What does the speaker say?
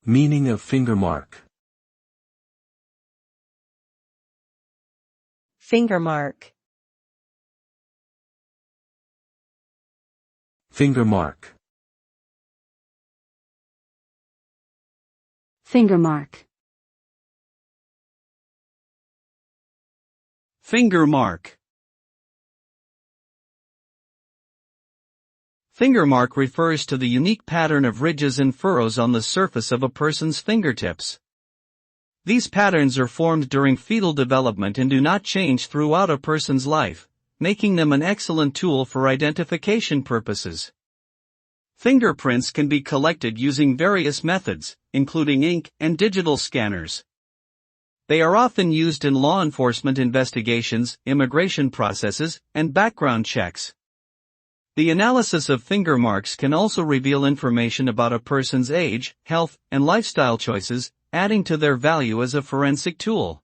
Meaning of fingermark. Fingermark. Fingermark. Fingermark. Fingermark. Fingermark refers to the unique pattern of ridges and furrows on the surface of a person's fingertips. These patterns are formed during fetal development and do not change throughout a person's life, making them an excellent tool for identification purposes. Fingerprints can be collected using various methods, including ink and digital scanners. They are often used in law enforcement investigations, immigration processes, and background checks. The analysis of finger marks can also reveal information about a person's age, health, and lifestyle choices, adding to their value as a forensic tool.